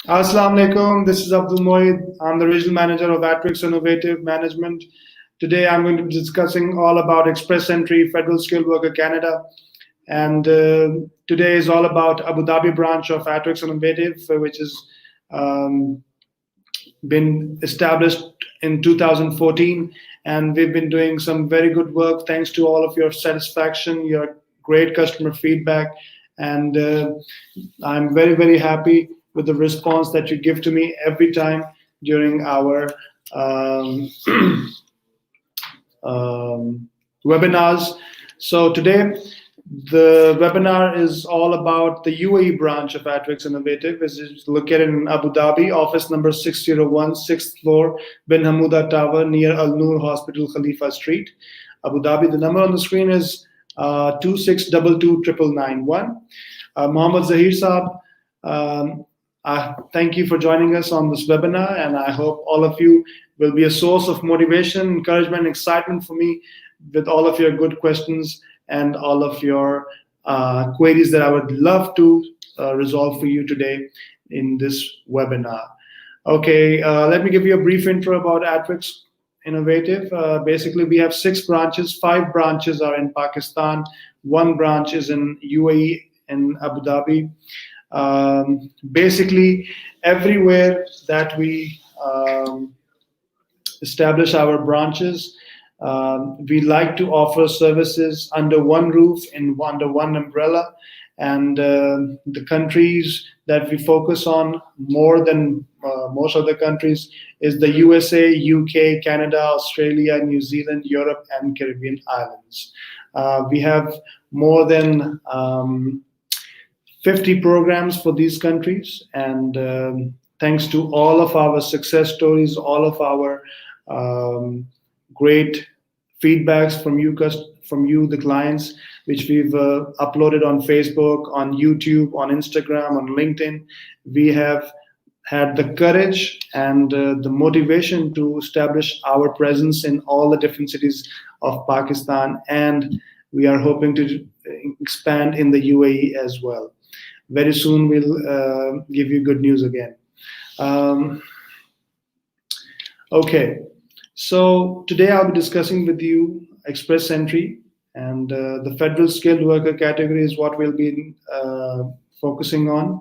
Assalamu alaikum. This is Abdul Moeed. I'm the regional manager of Atfix Innovative Management. Today I'm going to be discussing all about Express Entry, Federal Skilled Worker Canada. And today is all about Abu Dhabi branch of Atfix Innovative, which has um, been established in 2014. And we've been doing some very good work thanks to all of your satisfaction, your great customer feedback. And I'm very, very happy with the response that you give to me every time during our um, webinars. So today, the webinar is all about the UAE branch of Atfix Innovative, which is located in Abu Dhabi, office number 601, 6th floor, Bin Hamouda Tower, near Al Noor Hospital, Khalifa Street, Abu Dhabi. The number on the screen is 26229991. Mohammed Zahir Saab, thank you for joining us on this webinar, and I hope all of you will be a source of motivation, encouragement, excitement for me with all of your good questions and all of your queries that I would love to resolve for you today in this webinar. Okay, let me give you a brief intro about Atfix Innovative. Basically, we have 6 branches. 5 branches are in Pakistan. 1 branch is in UAE in Abu Dhabi. Basically, everywhere that we establish our branches, we like to offer services under one roof and under one umbrella. And the countries that we focus on more than most other countries is the USA, UK, Canada, Australia, New Zealand, Europe, and Caribbean islands. We have more than 50 programs for these countries, and thanks to all of our success stories, all of our great feedbacks from you, the clients, which we've uploaded on Facebook, on YouTube, on Instagram, on LinkedIn. We have had the courage and the motivation to establish our presence in all the different cities of Pakistan, and we are hoping to expand in the UAE as well. Very soon, we'll give you good news again. Um, okay, so today I'll be discussing with you Express Entry, and the federal skilled worker category is what we'll be focusing on.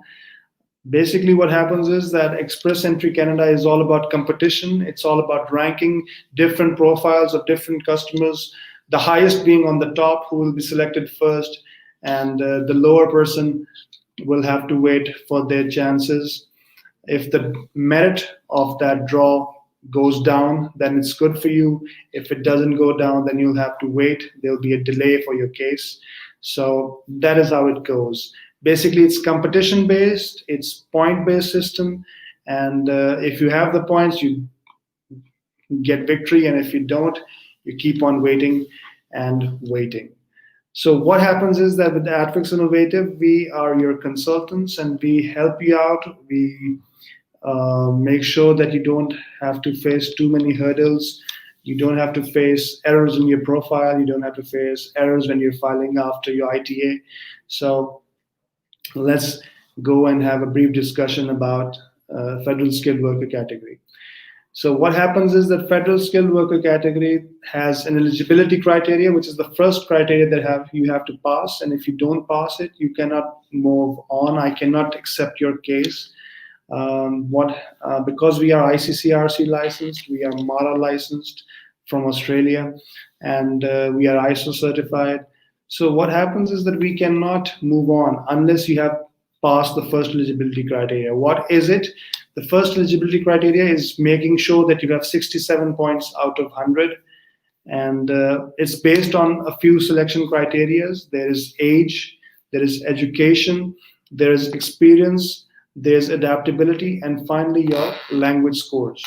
Basically, what happens is that Express Entry Canada is all about competition. It's all about ranking different profiles of different customers, the highest being on the top, who will be selected first, and the lower person will have to wait for their chances. If the merit of that draw goes down, then it's good for you. If it doesn't go down, then you'll have to wait. There'll be a delay for your case. So that is how it goes. Basically, it's competition based, it's point based system. And if you have the points, you get victory. And if you don't, you keep on waiting and waiting. So what happens is that with Atfix Innovative, we are your consultants and we help you out. We make sure that you don't have to face too many hurdles. You don't have to face errors in your profile. You don't have to face errors when you're filing after your ITA. So let's go and have a brief discussion about federal skilled worker category. So what happens is that federal skilled worker category has an eligibility criteria, which is the first criteria that you have to pass. And if you don't pass it, you cannot move on. I cannot accept your case. Because we are ICCRC licensed, we are MARA licensed from Australia, and we are ISO certified. So what happens is that we cannot move on unless you have passed the first eligibility criteria. What is it? The first eligibility criteria is making sure that you have 67 points out of 100. And it's based on a few selection criteria. There is age, there is education, there is experience, there's adaptability, and finally your language scores.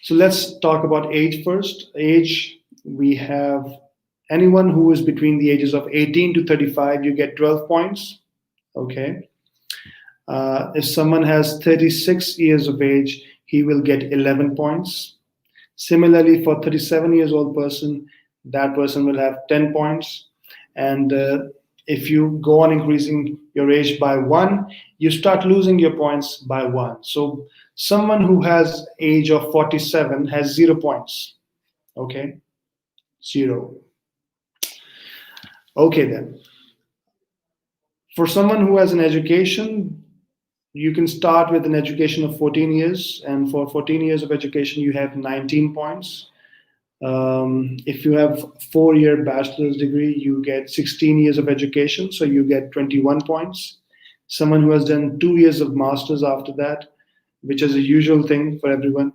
So let's talk about age first. Age, we have anyone who is between the ages of 18 to 35, you get 12 points. Okay. If someone has 36 years of age, he will get 11 points. Similarly, for 37 years old person, that person will have 10 points. And if you go on increasing your age by 1, you start losing your points by 1. So someone who has age of 47 has 0 points. Okay, 0. Okay, then. For someone who has an education, you can start with an education of 14 years, and for 14 years of education, you have 19 points. If you have 4-year bachelor's degree, you get 16 years of education, so you get 21 points. Someone who has done 2 years of master's after that, which is a usual thing for everyone,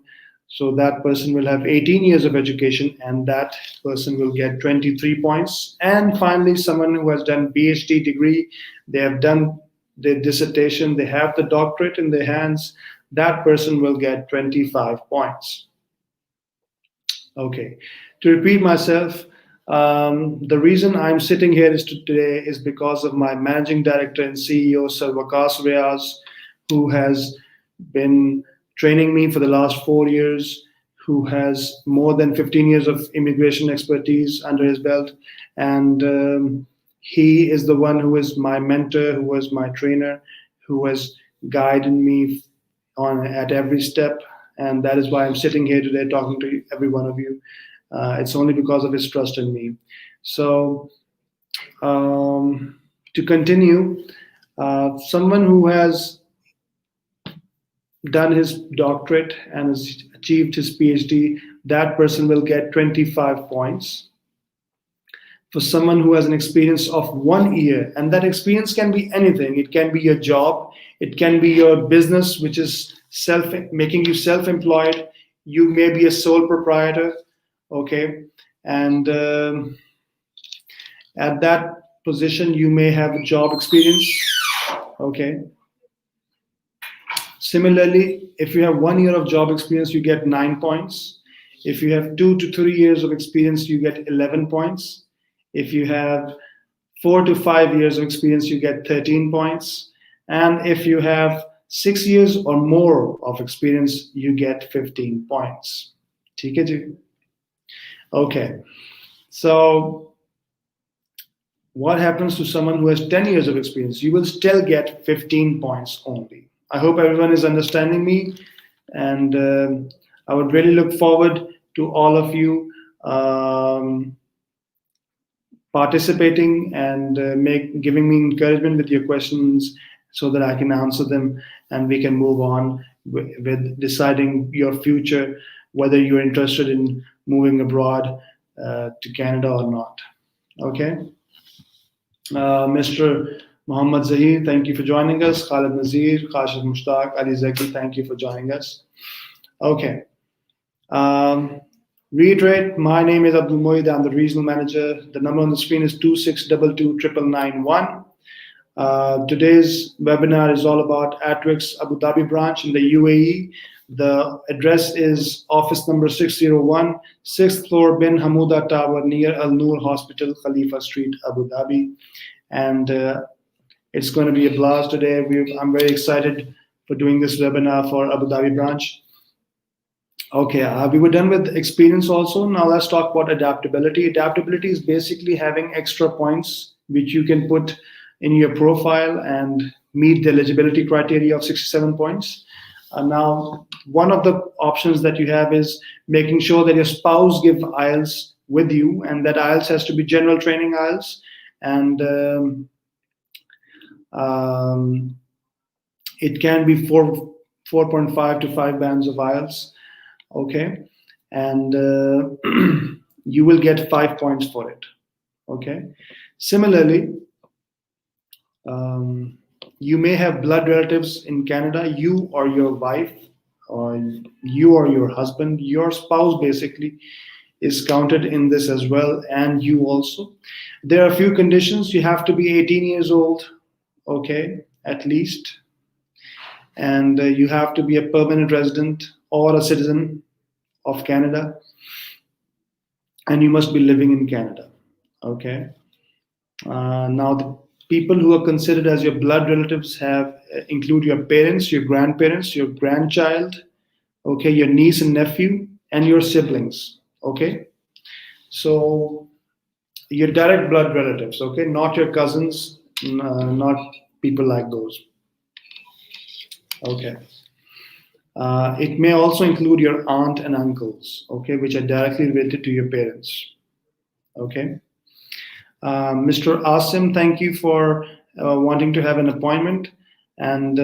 so that person will have 18 years of education, and that person will get 23 points. And finally, someone who has done PhD degree, they have done their dissertation, they have the doctorate in their hands, that person will get 25 points. Okay, to repeat myself, the reason I'm sitting here today is because of my managing director and CEO, Sir Waqas Riaz, who has been training me for the last 4 years, who has more than 15 years of immigration expertise under his belt. And he is the one who is my mentor, who was my trainer, who has guided me on at every step. And that is why I'm sitting here today talking to every one of you. It's only because of his trust in me. So, to continue, someone who has done his doctorate and has achieved his PhD, that person will get 25 points. For someone who has an experience of 1 year, and that experience can be anything, it can be your job, it can be your business, which is making you self-employed, you may be a sole proprietor, okay, and at that position you may have a job experience, okay. Similarly, if you have 1 year of job experience, you get 9 points. If you have 2 to 3 years of experience, you get 11 points. If you have 4 to 5 years of experience, you get 13 points. And if you have 6 years or more of experience, you get 15 points. ठीक है जी? Okay. So what happens to someone who has 10 years of experience? You will still get 15 points only. I hope everyone is understanding me, and I would really look forward to all of you participating and giving me encouragement with your questions so that I can answer them and we can move on with deciding your future, whether you're interested in moving abroad to Canada or not. Okay. Mr. Muhammad Zahir, thank you for joining us. Khalid Nazir, Khashid Mushtaq, Ali Zaki, thank you for joining us. Okay. Reiterate, my name is Abdul Moeed. I'm the regional manager. The number on the screen is 26229991. Today's webinar is all about Atfix Abu Dhabi branch in the UAE. The address is office number 601, 6th floor Bin Hamouda Tower near Al Noor Hospital, Khalifa Street, Abu Dhabi. And it's going to be a blast today. I'm very excited for doing this webinar for Abu Dhabi branch. Okay, we were done with experience also. Now let's talk about adaptability. Adaptability is basically having extra points which you can put in your profile and meet the eligibility criteria of 67 points. Now, one of the options that you have is making sure that your spouse give IELTS with you, and that IELTS has to be general training IELTS, and it can be 4.5 to 5 bands of IELTS. Okay, and you will get 5 points for it. Okay, similarly, you may have blood relatives in Canada, you or your wife, or you or your husband, your spouse basically is counted in this as well, and you also. There are a few conditions. You have to be 18 years old, okay, at least, and you have to be a permanent resident or a citizen of Canada, and you must be living in Canada, okay. Now, the people who are considered as your blood relatives include your parents, your grandparents, your grandchild, okay, your niece and nephew, and your siblings, okay. So Your direct blood relatives, okay, not your cousins, not people like those. Okay. It may also include your aunt and uncles, okay, which are directly related to your parents. Okay. Mr. Asim, thank you for wanting to have an appointment. And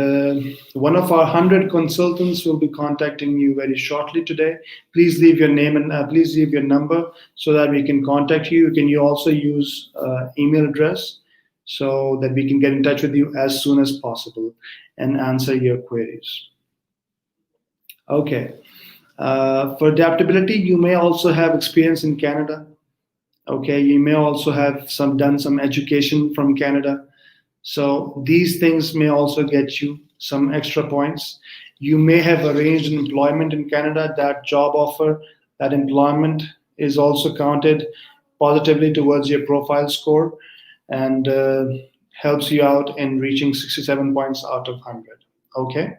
one of our 100 consultants will be contacting you very shortly today. Please leave your name and please leave your number so that we can contact you. Can you also use email address so that we can get in touch with you as soon as possible and answer your queries? Okay. For adaptability, you may also have experience in Canada. Okay, you may also have done some education from Canada. So these things may also get you some extra points. You may have arranged an employment in Canada. That job offer, that employment is also counted positively towards your profile score and helps you out in reaching 67 points out of 100. Okay.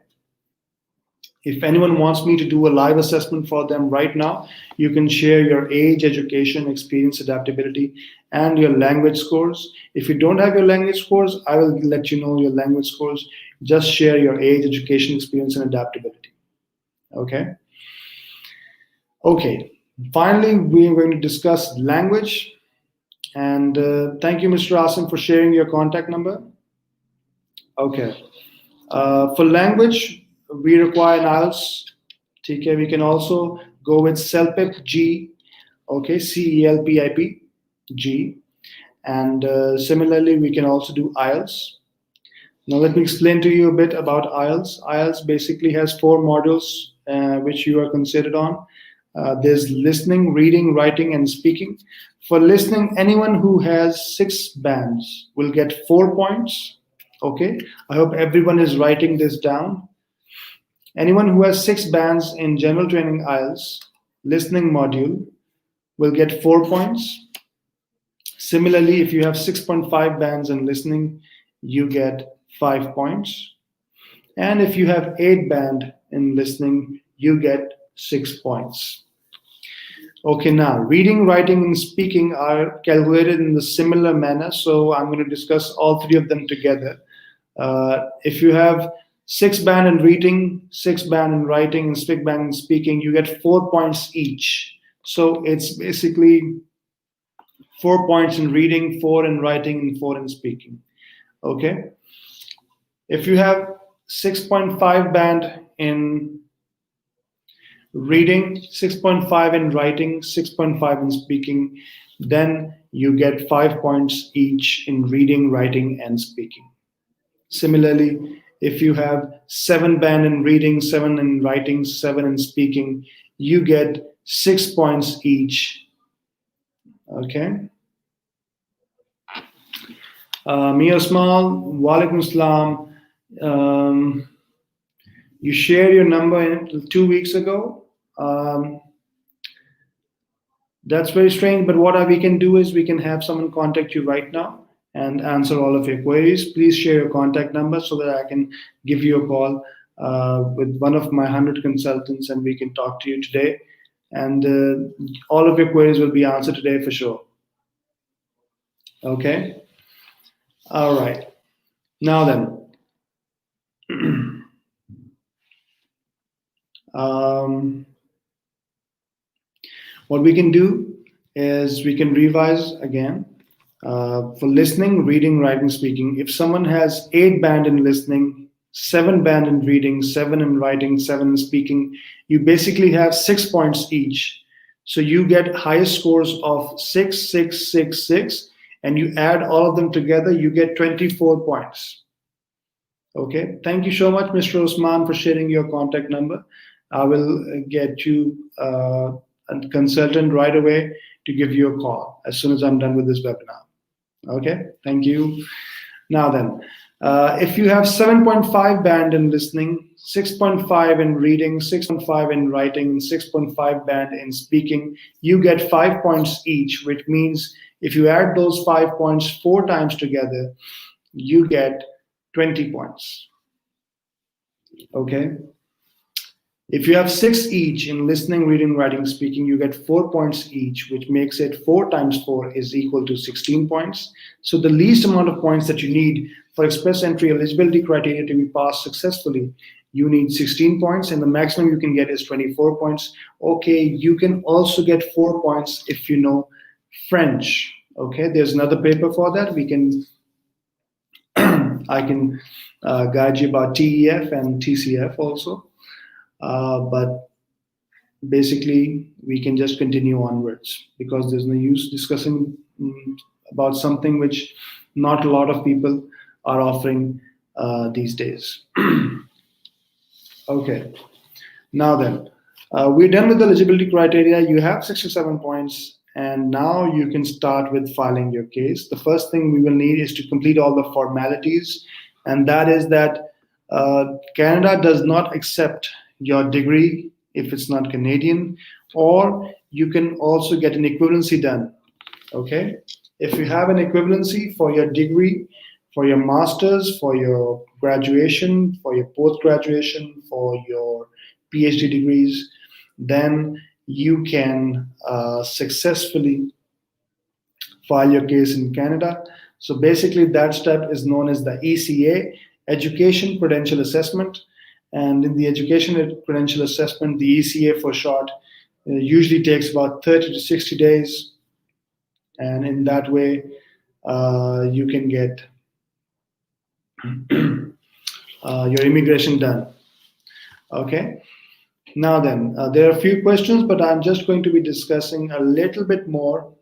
If anyone wants me to do a live assessment for them right now, you can share your age, education, experience, adaptability, and your language scores. If you don't have your language scores, I will let you know your language scores. Just share your age, education, experience, and adaptability. Okay? Okay. Finally, we are going to discuss language. And thank you, Mr. Asim, for sharing your contact number. Okay. For language, we require an IELTS. Okay, we can also go with CELPIP G, okay, CELPIP G, and similarly, we can also do IELTS. Now, let me explain to you a bit about IELTS. IELTS basically has four modules which you are considered on. There's listening, reading, writing, and speaking. For listening, anyone who has 6 bands will get 4 points. Okay, I hope everyone is writing this down. Anyone who has 6 bands in general training IELTS listening module will get 4 points. Similarly, if you have 6.5 bands in listening, you get 5 points. And if you have 8 band in listening, you get 6 points. Okay, now reading, writing, and speaking are calculated in the similar manner. So I'm going to discuss all 3 of them together. If you have 6 band in reading, 6 band in writing, and 6 band in speaking, you get 4 points each. So it's basically 4 points in reading, 4 in writing, and 4 in speaking. Okay. If you have 6.5 band in reading, 6.5 in writing, 6.5 in speaking, then you get 5 points each in reading, writing, and speaking. Similarly, if you have 7 band in reading, 7 in writing, 7 in speaking, you get 6 points each. Okay. Mia Osmal, Walaikum Salam. You shared your number 2 weeks ago. That's very strange, but what we can do is we can have someone contact you right now and answer all of your queries. Please share your contact number so that I can give you a call with one of my 100 consultants and we can talk to you today. And all of your queries will be answered today for sure. Okay? All right. Now then. What we can do is we can revise again. For listening, reading, writing, speaking, if someone has 8 band in listening, 7 band in reading, 7 in writing, 7 in speaking, you basically have 6 points each. So you get highest scores of 6, 6, 6, 6, and you add all of them together, you get 24 points. Okay, thank you so much, Mr. Osman, for sharing your contact number. I will get you a consultant right away to give you a call as soon as I'm done with this webinar. Okay, thank you. Now then, if you have 7.5 band in listening, 6.5 in reading, 6.5 in writing, and 6.5 band in speaking, you get 5 points each, which means if you add those 5 points 4 times together, you get 20 points. Okay. If you have 6 each in listening, reading, writing, speaking, you get 4 points each, which makes it 4 times 4 is equal to 16 points. So the least amount of points that you need for express entry eligibility criteria to be passed successfully, you need 16 points, and the maximum you can get is 24 points. Okay, you can also get 4 points if you know French. Okay, there's another paper for that. I can guide you about TEF and TCF also. But basically, we can just continue onwards because there's no use discussing about something which not a lot of people are offering these days. Okay, now then, we're done with the eligibility criteria. You have 67 points, and now you can start with filing your case. The first thing we will need is to complete all the formalities, and that is that Canada does not accept your degree if it's not Canadian, or you can also get an equivalency done. Okay, if you have an equivalency for your degree, for your master's, for your graduation, for your post graduation, for your PhD degrees, then you can successfully file your case in Canada. So basically, that step is known as the ECA, Education Credential Assessment. And in the Education Credential Assessment, the ECA for short, usually takes about 30 to 60 days. And in that way, you can get your immigration done. Okay. Now then, there are a few questions, but I'm just going to be discussing a little bit more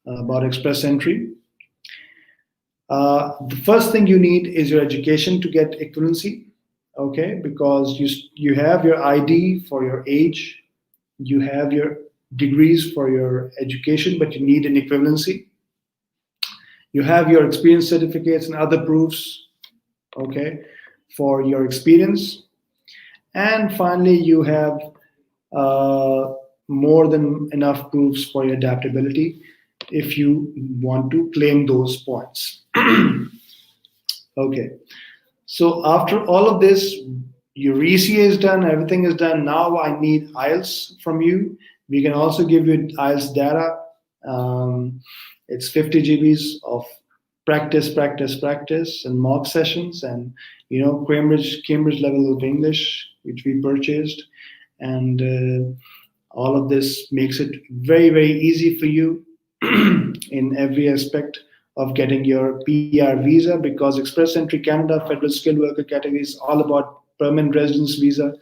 about express entry. The first thing you need is your education to get equivalency, okay? Because you have your ID for your age, you have your degrees for your education, but you need an equivalency. You have your experience certificates and other proofs, okay, for your experience. And finally, you have more than enough proofs for your adaptability if you want to claim those points. Okay, so after all of this, your ECA is done, everything is done. Now I need IELTS from you. We can also give you IELTS data. It's 50 GBs of practice, and mock sessions, and Cambridge level of English, which we purchased, and all of this makes it very, very easy for you in every aspect of getting your PR visa, because Express Entry Canada Federal Skilled Worker category is all about permanent residence visa,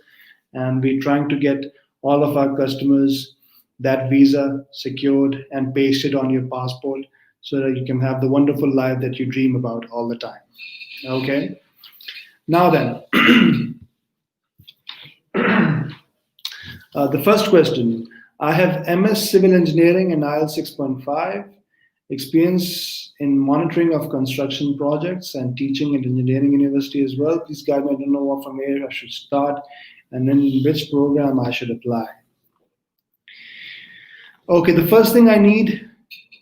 and we're trying to get all of our customers that visa secured and pasted on your passport so that you can have the wonderful life that you dream about all the time. Okay? Now then, the first question. I have MS Civil Engineering and IELTS 6.5, experience in monitoring of construction projects and teaching at engineering university as well. Please guide me, I don't know what from where I should start and then which program I should apply. Okay, the first thing I need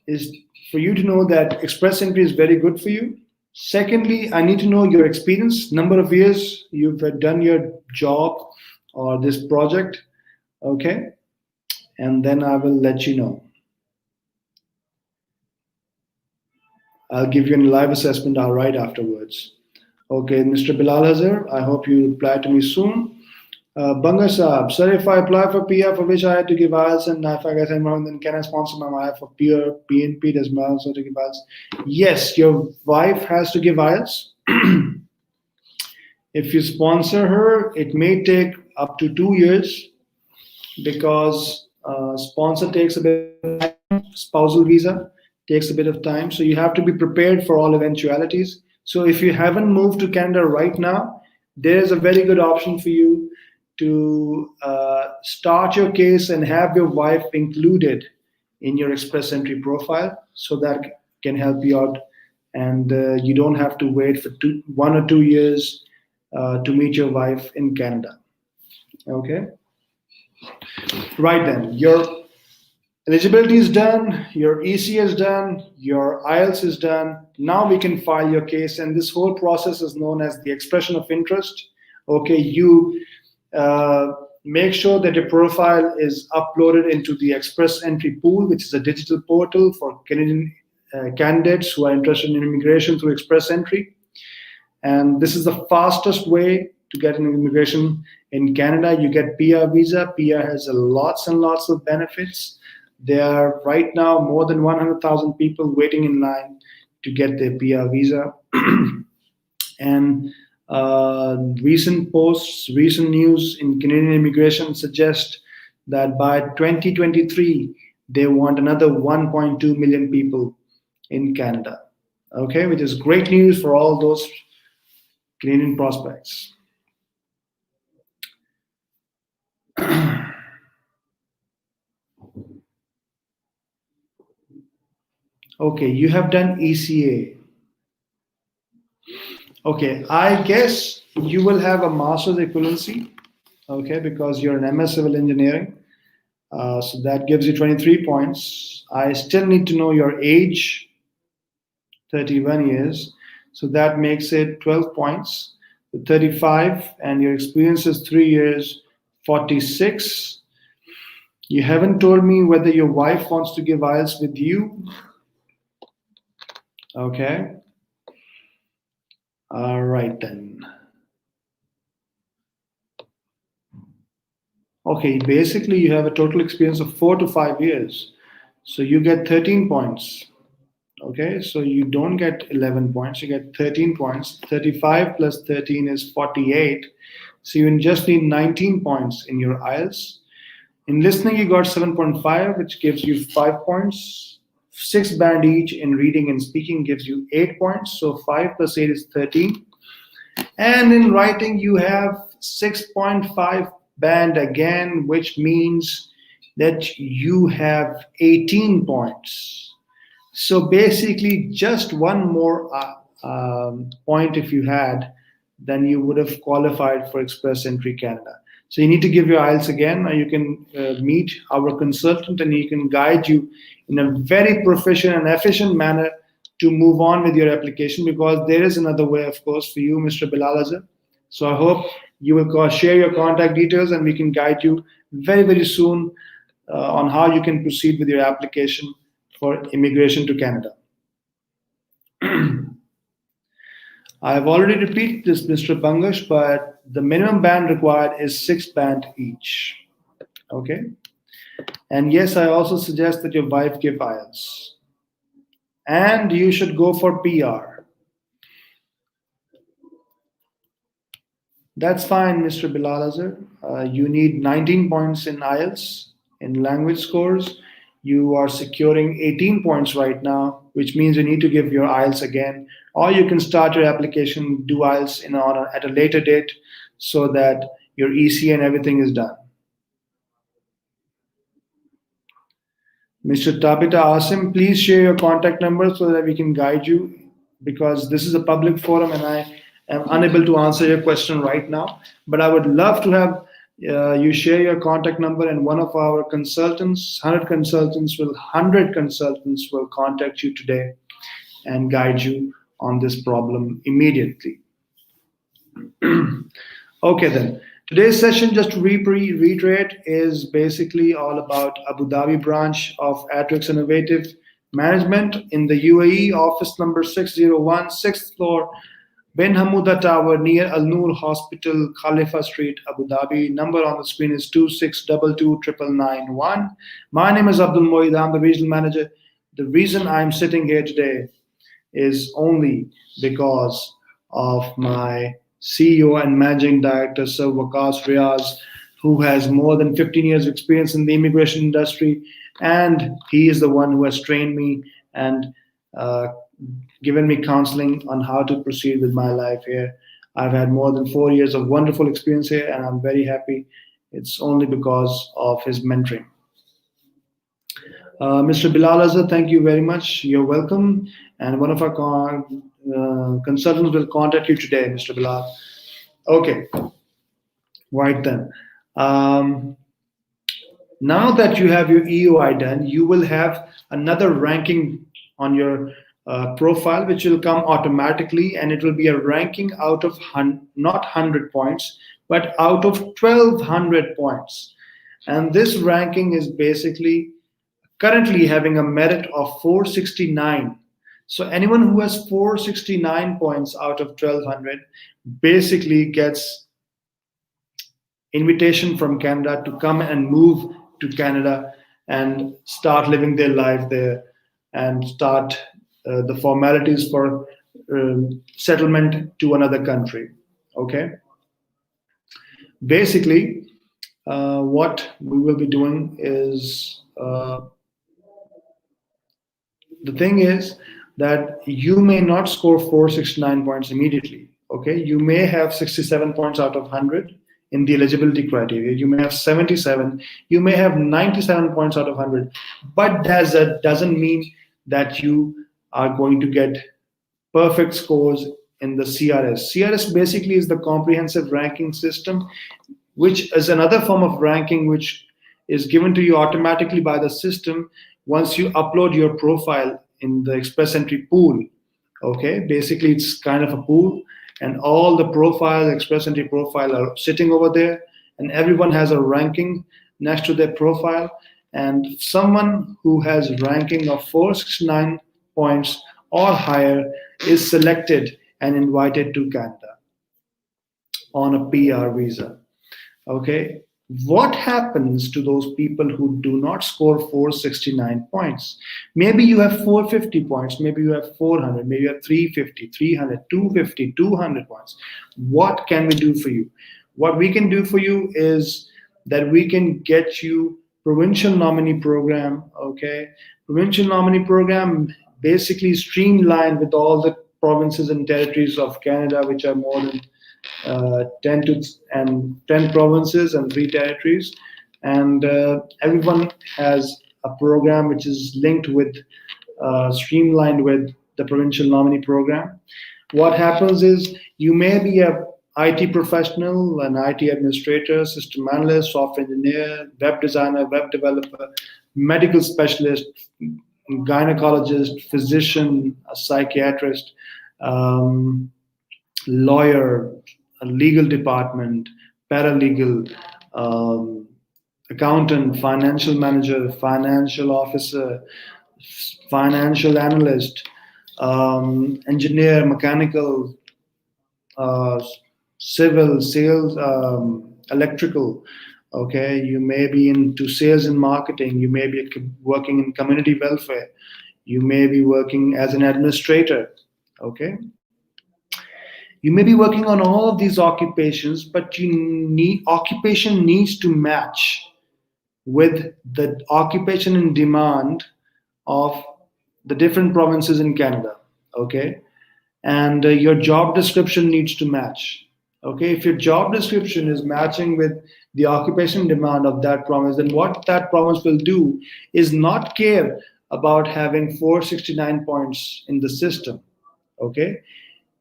is for you to know that Express Entry is very good for you. Secondly, I need to know your experience, number of years you've done your job or this project, okay? And then I will let you know. I'll give you a live assessment right afterwards. Okay, Mr. Bilal Hazar, I hope you reply to me soon. Bangar Saab, sir, if I apply for PR for which I had to give IELTS, and if I get enrolled, then can I sponsor my wife for PR, PNP as well, so to give IELTS? Yes, your wife has to give IELTS. If you sponsor her, it may take up to 2 years because sponsor takes a bit of time, spousal visa takes a bit of time. So you have to be prepared for all eventualities. So if you haven't moved to Canada right now, there's a very good option for you to start your case and have your wife included in your Express Entry profile, so that can help you out, and you don't have to wait for 1 or 2 years to meet your wife in Canada. Okay. Right then, your eligibility is done, your ECA is done, your IELTS is done. Now we can file your case, and this whole process is known as the expression of interest. Okay, you uh, make sure that your profile is uploaded into the Express Entry Pool, which is a digital portal for Canadian candidates who are interested in immigration through Express Entry. And this is the fastest way to get an immigration in Canada. You get PR visa. PR has lots and lots of benefits. There are right now more than 100,000 people waiting in line to get their PR visa. And recent posts, recent news in Canadian immigration suggest that by 2023, they want another 1.2 million people in Canada. Okay, which is great news for all those Canadian prospects. Okay, you have done ECA. Okay, I guess you will have a master's equivalency, okay, because you're an MS Civil Engineering. So that gives you 23 points. I still need to know your age, 31 years. So that makes it 12 points. 35, and your experience is 3 years, 46. You haven't told me whether your wife wants to give IELTS with you. Okay. All right then. Okay, basically you have a total experience of 4 to 5 years. So you get 13 points. Okay, so you don't get 11 points, you get 13 points. 35 plus 13 is 48. So you just need 19 points in your IELTS. In listening, you got 7.5, which gives you 5 points. 6 band each in reading and speaking gives you 8 points. So 5 plus 8 is 13. And in writing, you have 6.5 band again, which means that you have 18 points. So basically, just one more point if you had, then you would have qualified for Express Entry Canada. So you need to give your IELTS again, or you can meet our consultant and he can guide you in a very proficient and efficient manner to move on with your application, because there is another way, of course, for you, Mr. Bilal Azhar. So I hope you will share your contact details and we can guide you very, very soon on how you can proceed with your application for immigration to Canada. I have already repeated this, Mr. Bangash, but the minimum band required is 6 band each. Okay? And yes, I also suggest that your wife give IELTS. And you should go for PR. That's fine, Mr. Bilal Azhar. You need 19 points in IELTS, in language scores. You are securing 18 points right now, which means you need to give your IELTS again, or you can start your application, do IELTS at a later date so that your EC and everything is done. Mr. Tabita Asim, please share your contact number so that we can guide you, because this is a public forum and I am unable to answer your question right now. But I would love to have you share your contact number, and one of our consultants, 100 consultants will contact you today and guide you on this problem immediately. Okay then. Today's session, just to reiterate, is basically all about Abu Dhabi branch of Atfix Innovative Management in the UAE, office number 601, 6th floor, Ben Hamouda Tower, near Al Noor Hospital, Khalifa Street, Abu Dhabi. Number on the screen is 26229991. My name is Abdul Moeed. I'm the regional manager. The reason I'm sitting here today is only because of my CEO and Managing Director, Sir Waqas Riaz, who has more than 15 years of experience in the immigration industry. And he is the one who has trained me and given me counseling on how to proceed with my life here. I've had more than 4 years of wonderful experience here, and I'm very happy. It's only because of his mentoring. Mr. Bilal Azhar, thank you very much. You're welcome. And one of our consultants will contact you today, Mr. Bilal. Okay. Right then. Now that you have your EOI done, you will have another ranking on your profile, which will come automatically, and it will be a ranking out of not 100 points, but out of 1200 points. And this ranking is basically currently having a merit of 469. So anyone who has 469 points out of 1200 basically gets invitation from Canada to come and move to Canada and start living their life there and start the formalities for settlement to another country. Okay. Basically, what we will be doing is the thing is that you may not score 469 points immediately. Okay, you may have 67 points out of 100 in the eligibility criteria. You may have 77. You may have 97 points out of 100. But that doesn't mean that you are going to get perfect scores in the CRS. CRS basically is the comprehensive ranking system, which is another form of ranking which is given to you automatically by the system once you upload your profile in the Express Entry pool. Okay, basically it's kind of a pool, and all the profiles, Express Entry profile, are sitting over there, and everyone has a ranking next to their profile. And someone who has ranking of 469 points or higher is selected and invited to Canada on a PR visa. Okay, what happens to those people who do not score 469 points? Maybe you have 450 points, maybe you have 400, maybe you have 350, 300, 250, 200 points. What can we do for you? What we can do for you is that we can get you provincial nominee program. Okay, provincial nominee program basically streamlined with all the provinces and territories of Canada, which are more than 10 provinces and 3 territories, and everyone has a program which is linked with streamlined with the provincial nominee program. What happens is you may be a IT professional, an IT administrator, system analyst, software engineer, web designer, web developer, medical specialist, gynecologist, physician, a psychiatrist, lawyer, a legal department, paralegal, accountant, financial manager, financial officer, financial analyst, engineer, mechanical, uh, civil, sales, electrical. Okay, you may be into sales and marketing. You may be working in community welfare. You may be working as an administrator. Okay, you may be working on all of these occupations, but occupation needs to match with the occupation in demand of the different provinces in Canada. Okay, and your job description needs to match. Okay, if your job description is matching with the occupation demand of that province, then what that province will do is not care about having 469 points in the system. Okay,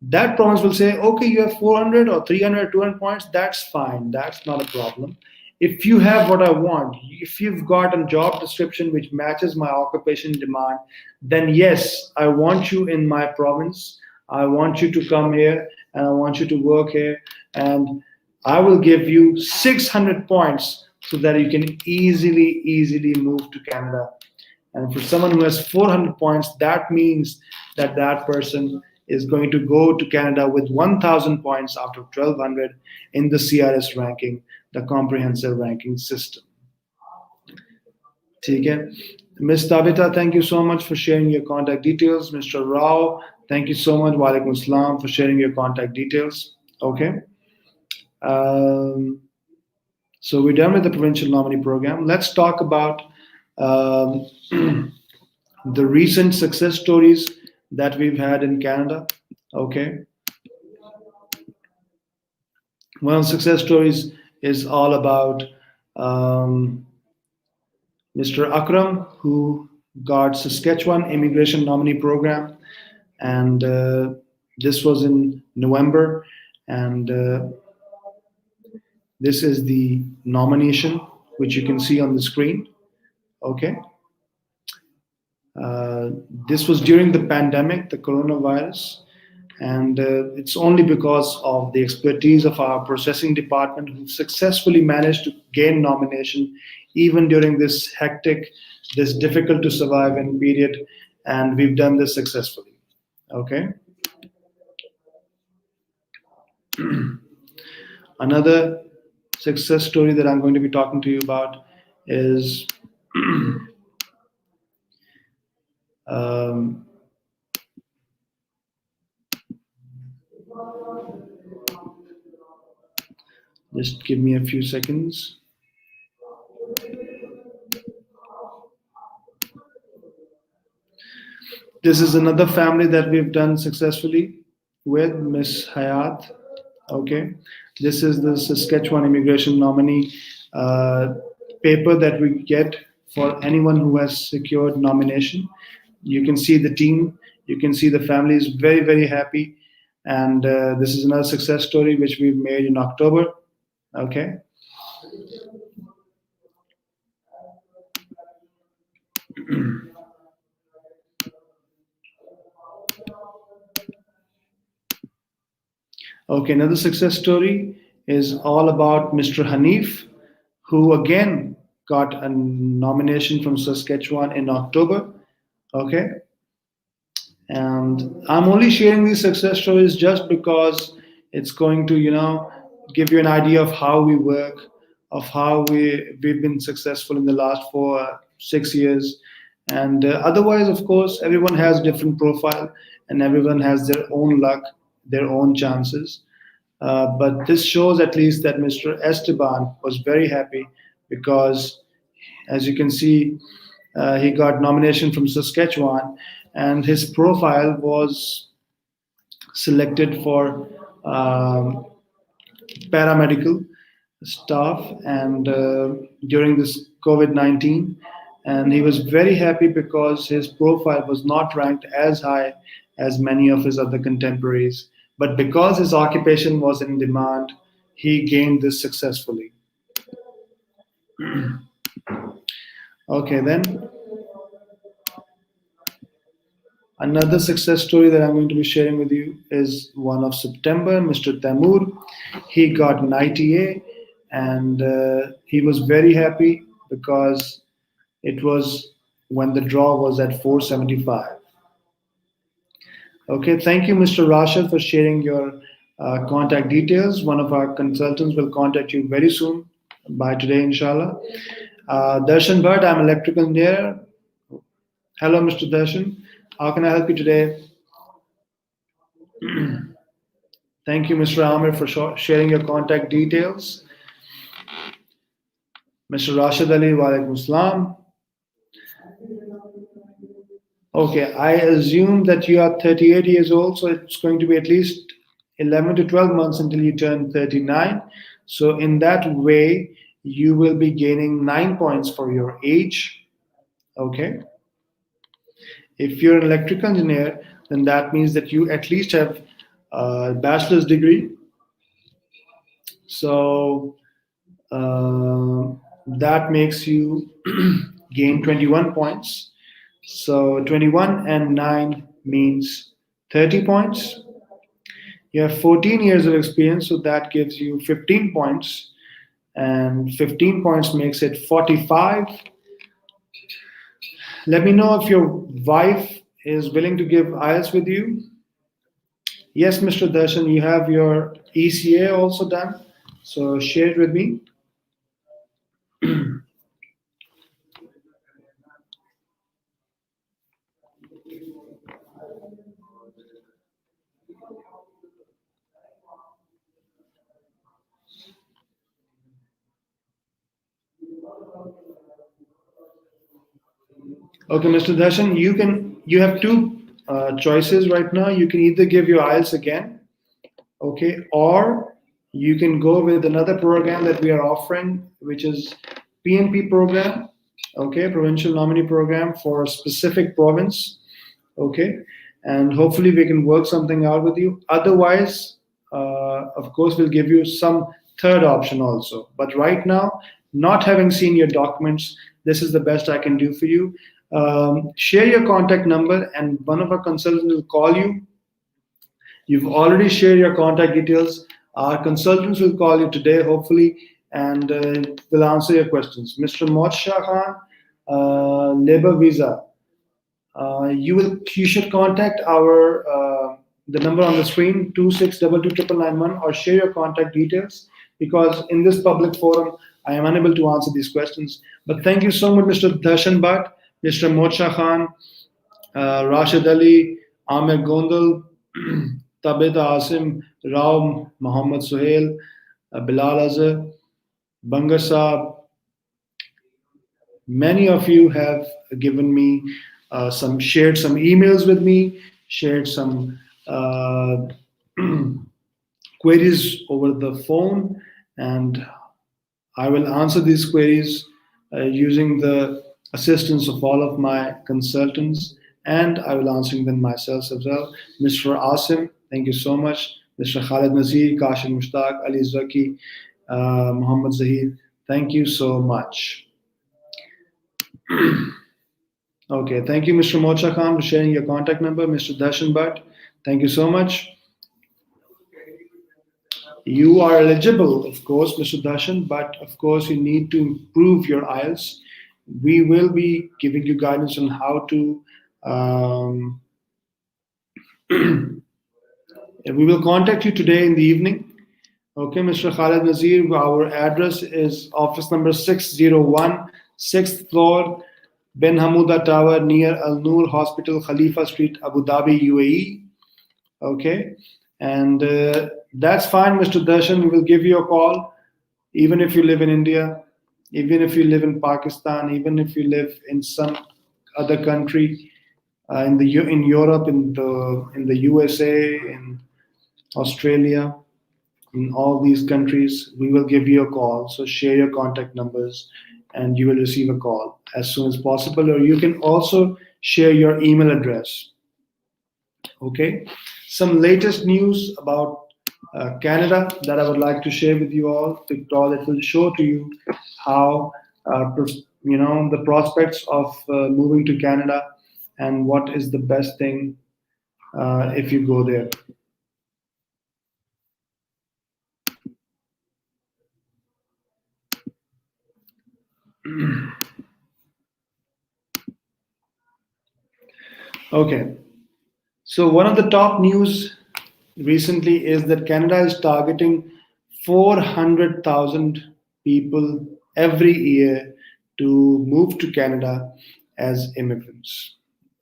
that province will say, okay, you have 400 or 300, 200 points, that's fine, that's not a problem. If you have what I want, if you've got a job description which matches my occupation demand, then yes, I want you in my province. I want you to come here and I want you to work here, and I will give you 600 points so that you can easily move to Canada. And for someone who has 400 points, that means that that person is going to go to Canada with 1,000 points out of 1,200 in the CRS ranking, the comprehensive ranking system. Okay. Ms. Tabita, thank you so much for sharing your contact details. Mr. Rao, thank you so much, Walaikum Assalam, for sharing your contact details. Okay. So we're done with the provincial nominee program. Let's talk about um, the recent success stories that we've had in Canada. Okay. One of the success stories is all about Mr. Akram, who got Saskatchewan Immigration Nominee Program, and this was in November, and this is the nomination, which you can see on the screen. Okay. This was during the pandemic, the coronavirus, And it's only because of the expertise of our processing department who successfully managed to gain nomination even during this hectic, this difficult to survive in period, and we've done this successfully. Okay. Another success story that I'm going to be talking to you about is um, just give me a few seconds. This is another family that we've done successfully with Miss Hayat. Okay, this is the Saskatchewan immigration nominee uh, paper that we get for anyone who has secured nomination. You can see the team, you can see the family is very, very happy. And this is another success story which we've made in October. Okay. Okay, another success story is all about Mr. Hanif, who again got a nomination from Saskatchewan in October. Okay, and I'm only sharing these success stories just because it's going to, give you an idea of how we work, of how we've been successful in the last 4 6 years. And otherwise, of course, everyone has different profile and everyone has their own luck, their own chances. But this shows at least that Mr. Esteban was very happy because, as you can see, he got nomination from Saskatchewan, and his profile was selected for paramedical staff and during this COVID-19. And he was very happy because his profile was not ranked as high as many of his other contemporaries. But because his occupation was in demand, he gained this successfully. Okay, then another success story that I'm going to be sharing with you is one of September, Mr. Tamur. He got an ITA and he was very happy because it was when the draw was at 475. Okay, thank you, Mr. Rashid, for sharing your contact details. One of our consultants will contact you very soon, by today, inshallah. Darshan Bhatt, I'm electrical engineer. Hello, Mr. Darshan. How can I help you today? Thank you, Mr. Amir, for sharing your contact details. Mr. Rashid Ali, wa alaikum salam. Okay, I assume that you are 38 years old, so it's going to be at least 11 to 12 months until you turn 39. So, in that way, you will be gaining 9 points for your age. Okay. If you're an electrical engineer, then that means that you at least have a bachelor's degree. So, uh, that makes you gain 21 points. So 21 and 9 means 30 points. You have 14 years of experience, so that gives you 15 points. And 15 points makes it 45. Let me know if your wife is willing to give IELTS with you. Yes, Mr. Darshan, you have your ECA also done. So share it with me. Okay, Mr. Darshan, you have two choices right now. You can either give your IELTS again, okay, or you can go with another program that we are offering, which is PNP program, okay, Provincial Nominee program for a specific province, okay, and hopefully we can work something out with you. Otherwise, of course, we'll give you some third option also. But right now, not having seen your documents, this is the best I can do for you. Share your contact number, and one of our consultants will call you You've already shared your contact details. Our consultants will call you today, hopefully, and will answer your questions. Mr. Modsha Khan, labor visa. You should contact our the number on the screen 26229991 or share your contact details because in this public forum I am unable to answer these questions. But thank you so much, Mr. Darshan Bhatt, Mr. Mocha Khan, Rashid Ali, Amir Gondal, Tabita Asim, Rao Muhammad Suhail, Bilal Azhar, Bangar Saab. Many of you have given me shared some emails with me, shared some queries over the phone, and I will answer these queries using the assistance of all of my consultants, and I will answer them myself as well. Mr. Asim, thank you so much. Mr. Khalid Nazir, Kashim Mushtaq, Ali Zaki, Muhammad Zahid, thank you so much. Okay, thank you, Mr. Mocha Khan, for sharing your contact number. Mr. Darshan Bhatt, thank you so much. You are eligible, of course, Mr. Darshan, but of course, you need to improve your IELTS. We will be giving you guidance on how to. We will contact you today in the evening. Okay, Mr. Khalid Nazir, our address is office number 601, 6th floor, Ben Hamouda Tower near Al Noor Hospital, Khalifa Street, Abu Dhabi, UAE. Okay, and that's fine, Mr. Darshan. We will give you a call, even if you live in India, even if you live in Pakistan, even if you live in some other country, in Europe, in the USA, in Australia, in all these countries, we will give you a call. So share your contact numbers and you will receive a call as soon as possible. Or you can also share your email address. Okay. Some latest news about Canada that I would like to share with you all because it will show to you how, the prospects of moving to Canada and what is the best thing if you go there. Okay. So one of the top news recently is that Canada is targeting 400,000 people every year to move to Canada as immigrants.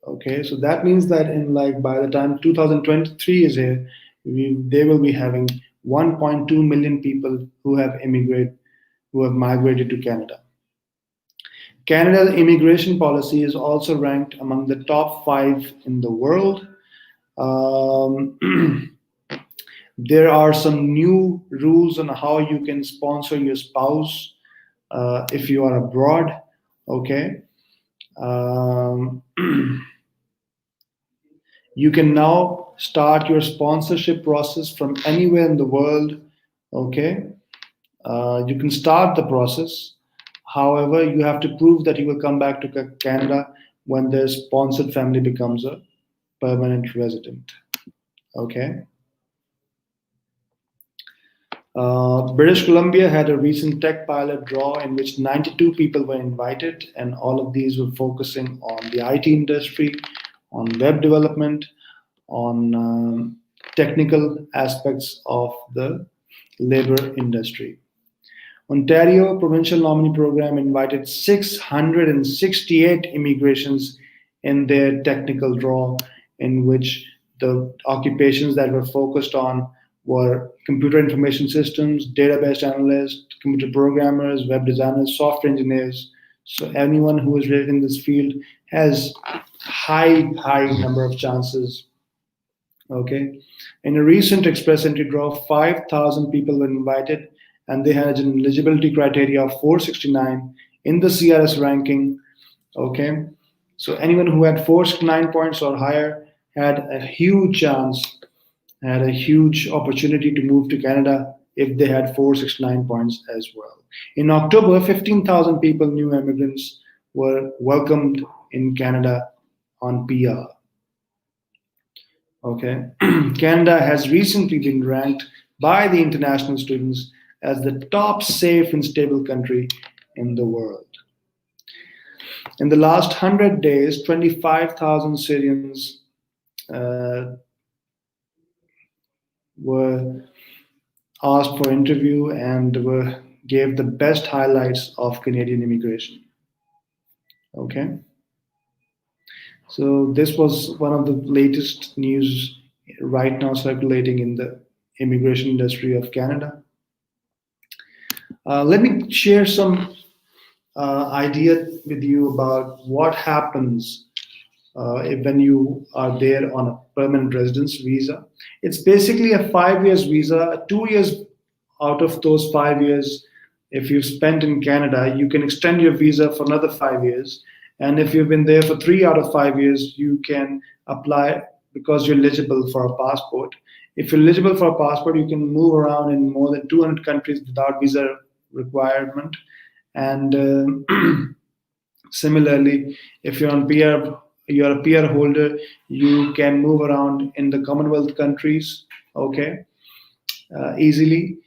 Okay, so that means that in like by the time 2023 is here, they will be having 1.2 million people who have migrated to Canada. Canada's immigration policy is also ranked among the top 5 in the world. There are some new rules on how you can sponsor your spouse if you are abroad. Okay. Um, you can now start your sponsorship process from anywhere in the world. Okay. You can start the process. However, you have to prove that you will come back to Canada when the sponsored family becomes a permanent resident. Okay. British Columbia had a recent tech pilot draw in which 92 people were invited, and all of these were focusing on the IT industry, on web development, on technical aspects of the labor industry. Ontario Provincial Nominee Program invited 668 immigrations in their technical draw, in which the occupations that were focused on were computer information systems, database analysts, computer programmers, web designers, software engineers. So anyone who is related in this field has high number of chances. Okay. In a recent express entry draw, 5,000 people were invited, and they had an eligibility criteria of 469 in the CRS ranking. Okay. So anyone who had 469 points or higher had a huge chance, had a huge opportunity to move to Canada if they had 469 points as well. In October, 15,000 people, new immigrants, were welcomed in Canada on PR. Okay, Canada has recently been ranked by the international students as the top safe and stable country in the world. In the last 100 days, 25,000 Syrians uh, were asked for interview and gave the best highlights of Canadian immigration. Okay, so this was one of the latest news right now circulating in the immigration industry of Canada. Let me share some idea with you about what happens when you are there on a permanent residence visa. It's basically a 5 years visa. 2 years out of those 5 years, if you've spent in Canada, you can extend your visa for another 5 years. And if you've been there for 3 out of 5 years, you can apply because you're eligible for a passport. If you're eligible for a passport, you can move around in more than 200 countries without visa requirement. And similarly, if you're on PR, you're a PR holder, you can move around in the Commonwealth countries, okay, easily,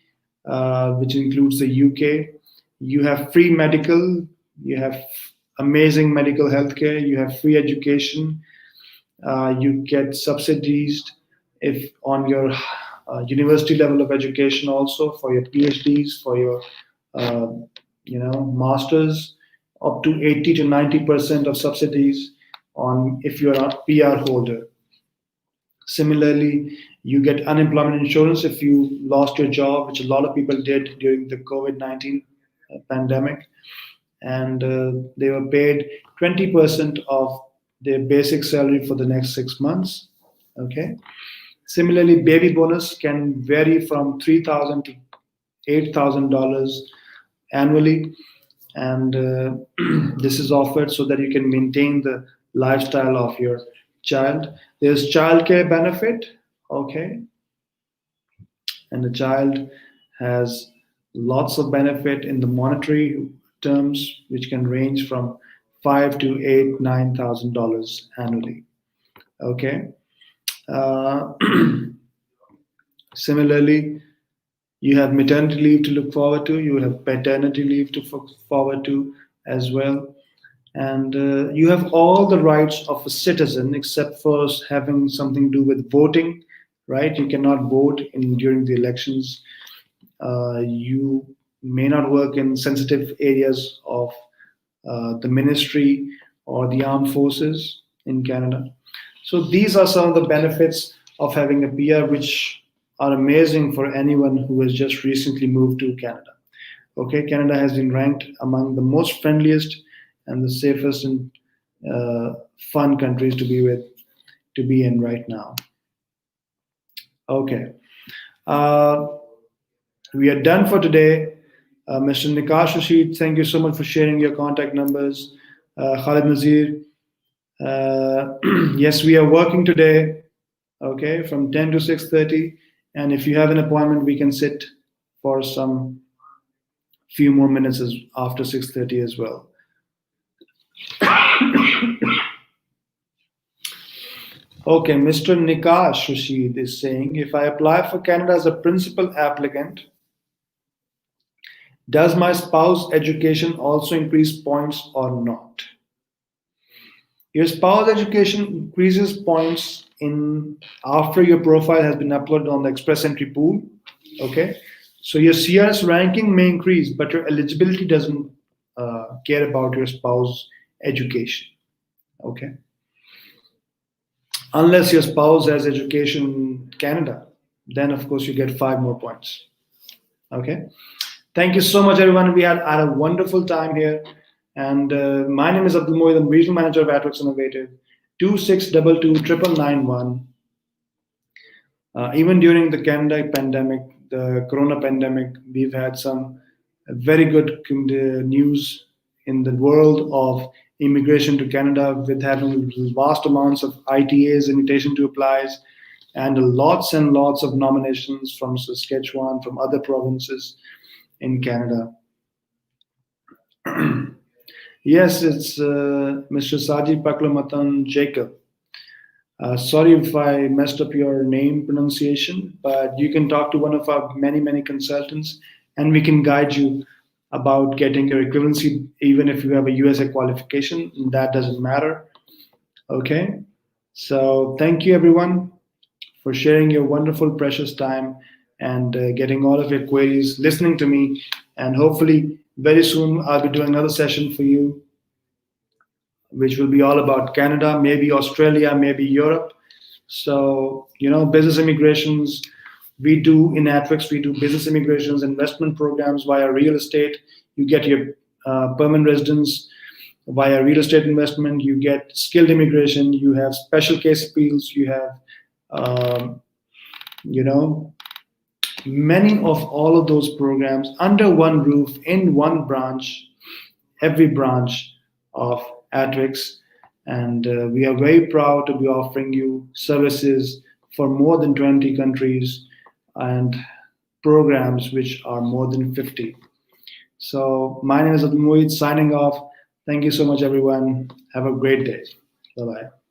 which includes the UK. You have free medical, you have amazing medical healthcare, you have free education, you get subsidies if on your university level of education, also for your PhDs, for your uh, masters, up to 80 to 90% of subsidies on if you're a PR holder. Similarly, you get unemployment insurance if you lost your job, which a lot of people did during the COVID-19 pandemic, and they were paid 20% of their basic salary for the next 6 months. Okay. Similarly, baby bonus can vary from $3,000 to $8,000 annually, and this is offered so that you can maintain the lifestyle of your child. There's childcare benefit, okay, and the child has lots of benefit in the monetary terms, which can range from 5 to 8, $9,000 annually. Okay. Uh, Similarly, you have maternity leave to look forward to. You have paternity leave to look forward to as well. And you have all the rights of a citizen except for having something to do with voting, right? You cannot vote during the elections. You may not work in sensitive areas of the ministry or the armed forces in Canada. So these are some of the benefits of having a PR, which are amazing for anyone who has just recently moved to Canada. Okay, Canada has been ranked among the most friendliest and the safest and fun countries to be with, to be in right now. Okay, uh, we are done for today. Mr. Nikash Rashid, thank you so much for sharing your contact numbers. Khalid Nazir, yes, we are working today. Okay, from 10 to 6:30, and if you have an appointment, we can sit for some few more minutes after 6:30 as well. Okay, Mr. Nikash Rashid is saying, if I apply for Canada as a principal applicant, does my spouse education also increase points or not? Your spouse education increases points in after your profile has been uploaded on the Express Entry pool. Okay, so your CRS ranking may increase, but your eligibility doesn't care about your spouse education. Okay, unless your spouse has education in Canada, then of course you get 5 more points. Okay. Thank you so much, everyone. We had a wonderful time here. And my name is Abdul Moeed, I'm regional manager of Atfix Innovative, 2622 even during the Canada pandemic, the Corona pandemic, we've had some very good news in the world of immigration to Canada, with having vast amounts of ITAs, invitation to applies, and lots and lots of nominations from Saskatchewan, from other provinces in Canada. Yes, it's Mr. Sajid Paklamatan Jacob. Sorry if I messed up your name pronunciation, but you can talk to one of our many, many consultants and we can guide you about getting your equivalency, even if you have a USA qualification. That doesn't matter. Okay. So thank you, everyone, for sharing your wonderful, precious time and getting all of your queries, listening to me. And hopefully, very soon, I'll be doing another session for you, which will be all about Canada, maybe Australia, maybe Europe. So, business immigrations, we do in Atfix, we do business immigrations, investment programs via real estate. You get your permanent residence via real estate investment. You get skilled immigration. You have special case appeals. You have, you know, many of all of those programs under one roof in one branch, every branch of Atwix. And we are very proud to be offering you services for more than 20 countries and programs which are more than 50. So my name is Moeed signing off. Thank you so much, everyone. Have a great day. Bye bye.